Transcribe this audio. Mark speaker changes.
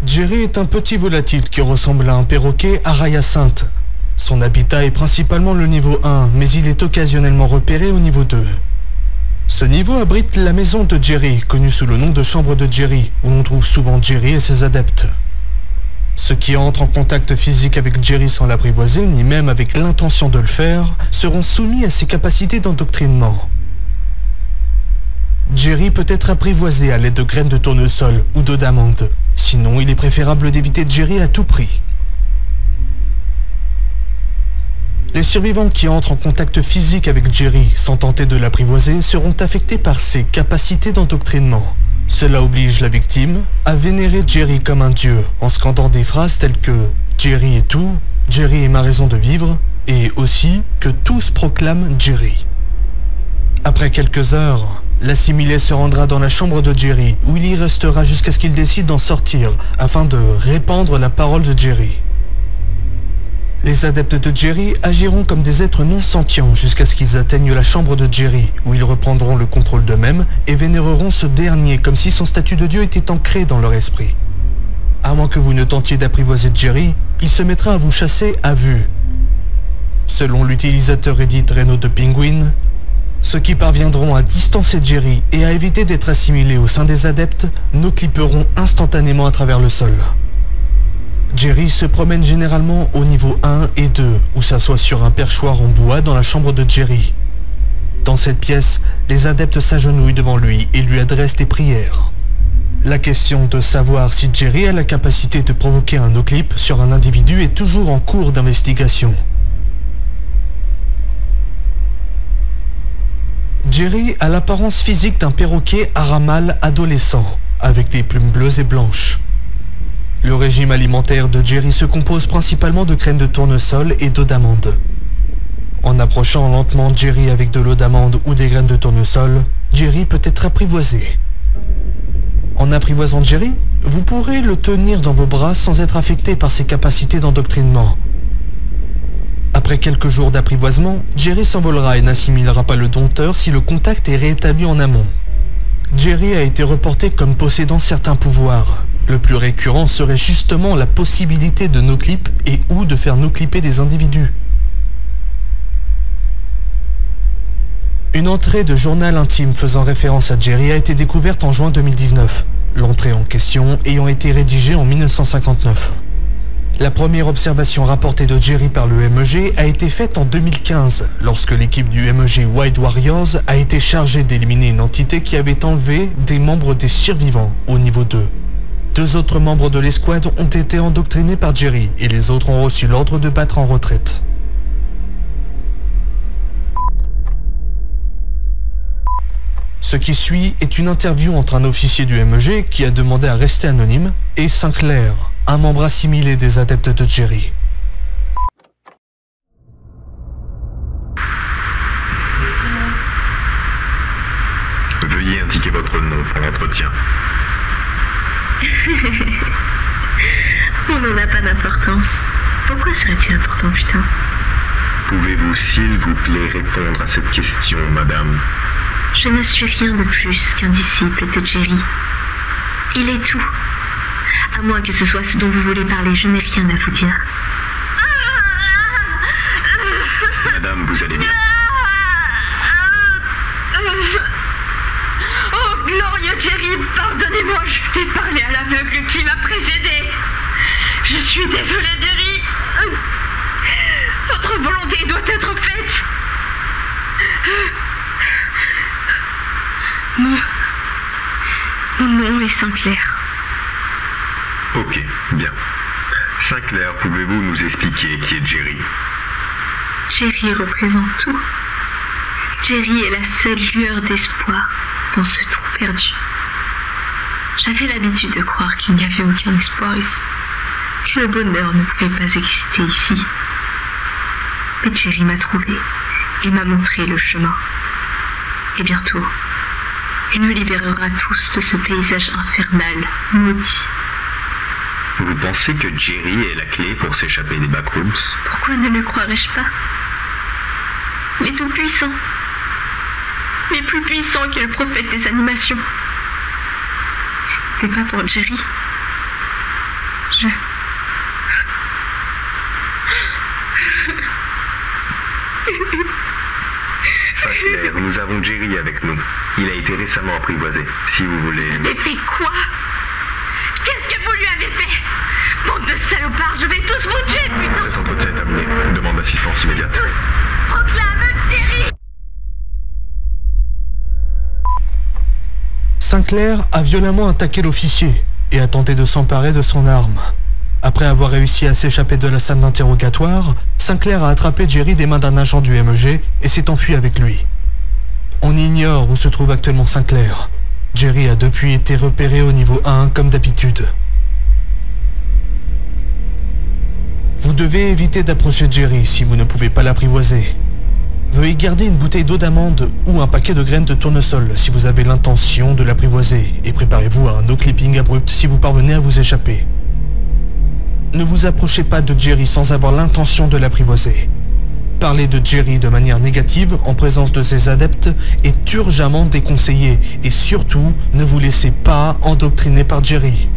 Speaker 1: Jerry est un petit volatile qui ressemble à un perroquet à rails à cintre. Son habitat est principalement le niveau 1, mais il est occasionnellement repéré au niveau 2. Ce niveau abrite la maison de Jerry, connue sous le nom de chambre de Jerry, où l'on trouve souvent Jerry et ses adeptes. Ceux qui entrent en contact physique avec Jerry sans l'apprivoiser, ni même avec l'intention de le faire, seront soumis à ses capacités d'endoctrinement. Jerry peut être apprivoisé à l'aide de graines de tournesol ou d'eau d'amande. Sinon, il est préférable d'éviter Jerry à tout prix. Les survivants qui entrent en contact physique avec Jerry sans tenter de l'apprivoiser seront affectés par ses capacités d'endoctrinement. Cela oblige la victime à vénérer Jerry comme un dieu en scandant des phrases telles que « Jerry est tout »,« Jerry est ma raison de vivre » et aussi que tous proclament Jerry. Après quelques heures, l'assimilé se rendra dans la chambre de Jerry où il y restera jusqu'à ce qu'il décide d'en sortir afin de répandre la parole de Jerry. Les adeptes de Jerry agiront comme des êtres non sentients jusqu'à ce qu'ils atteignent la chambre de Jerry, où ils reprendront le contrôle d'eux-mêmes et vénéreront ce dernier comme si son statut de dieu était ancré dans leur esprit. À moins que vous ne tentiez d'apprivoiser Jerry, il se mettra à vous chasser à vue. Selon l'utilisateur Reddit Renaud de Penguin, ceux qui parviendront à distancer Jerry et à éviter d'être assimilés au sein des adeptes no-clipperont instantanément à travers le sol. Jerry se promène généralement au niveau 1 et 2, ou s'assoit sur un perchoir en bois dans la chambre de Jerry. Dans cette pièce, les adeptes s'agenouillent devant lui et lui adressent des prières. La question de savoir si Jerry a la capacité de provoquer un no-clip sur un individu est toujours en cours d'investigation. Jerry a l'apparence physique d'un perroquet aramal adolescent, avec des plumes bleues et blanches. Le régime alimentaire de Jerry se compose principalement de graines de tournesol et d'eau d'amande. En approchant lentement Jerry avec de l'eau d'amande ou des graines de tournesol, Jerry peut être apprivoisé. En apprivoisant Jerry, vous pourrez le tenir dans vos bras sans être affecté par ses capacités d'endoctrinement. Après quelques jours d'apprivoisement, Jerry s'envolera et n'assimilera pas le dompteur si le contact est rétabli en amont. Jerry a été reporté comme possédant certains pouvoirs. Le plus récurrent serait justement la possibilité de no-clip et ou de faire no-clipper des individus. Une entrée de journal intime faisant référence à Jerry a été découverte en juin 2019, l'entrée en question ayant été rédigée en 1959. La première observation rapportée de Jerry par le MEG a été faite en 2015, lorsque l'équipe du MEG Wild Warriors a été chargée d'éliminer une entité qui avait enlevé des membres des survivants au niveau 2. 2 autres membres de l'escouade ont été endoctrinés par Jerry et les autres ont reçu l'ordre de battre en retraite. Ce qui suit est une interview entre un officier du MEG qui a demandé à rester anonyme et Sinclair, un membre assimilé des adeptes de Jerry.
Speaker 2: Veuillez indiquer votre nom pour l'entretien.
Speaker 3: On n'en a pas d'importance. Pourquoi serait-il important, putain?
Speaker 2: Pouvez-vous, s'il vous plaît, répondre à cette question, madame?
Speaker 3: Je ne suis rien de plus qu'un disciple de Jerry. Il est tout. À moins que ce soit ce dont vous voulez parler, je n'ai rien à vous dire.
Speaker 2: Madame, vous allez bien?
Speaker 3: Oh, glorieux Jerry, pardonnez-moi, je vais parler à l'aveugle qui m'a précédé. Je suis désolée, Jerry. Votre volonté doit être faite. Mon nom est Sinclair.
Speaker 2: Ok, bien. Sinclair, pouvez-vous nous expliquer qui est Jerry?
Speaker 3: Jerry représente tout. Jerry est la seule lueur d'espoir dans ce trou perdu. J'avais l'habitude de croire qu'il n'y avait aucun espoir ici, que le bonheur ne pouvait pas exister ici. Mais Jerry m'a trouvé et m'a montré le chemin. Et bientôt, il nous libérera tous de ce paysage infernal, maudit.
Speaker 2: Vous pensez que Jerry est la clé pour s'échapper des backrooms?
Speaker 3: Pourquoi ne le croirais-je pas? Mais tout puissant. Mais plus puissant que le prophète des animations. Si ce n'était pas pour Jerry,
Speaker 2: Sinclair, nous avons Jerry avec nous. Il a été récemment apprivoisé. Si vous voulez...
Speaker 3: Mais fait quoi? Qu'est-ce que vous lui avez fait? Bande de salopards, je vais tous vous tuer, putain!
Speaker 2: Cet entretien est terminé. Demande d'assistance immédiate.
Speaker 3: Tous! Proclame Jerry!
Speaker 1: Sinclair a violemment attaqué l'officier et a tenté de s'emparer de son arme. Après avoir réussi à s'échapper de la salle d'interrogatoire, Sinclair a attrapé Jerry des mains d'un agent du MEG et s'est enfui avec lui. On ignore où se trouve actuellement Sinclair. Jerry a depuis été repéré au niveau 1 comme d'habitude. Vous devez éviter d'approcher Jerry si vous ne pouvez pas l'apprivoiser. Veuillez garder une bouteille d'eau d'amande ou un paquet de graines de tournesol si vous avez l'intention de l'apprivoiser et préparez-vous à un no-clipping abrupt si vous parvenez à vous échapper. Ne vous approchez pas de Jerry sans avoir l'intention de l'apprivoiser. Parler de Jerry de manière négative en présence de ses adeptes est urgemment déconseillé et surtout ne vous laissez pas endoctriner par Jerry.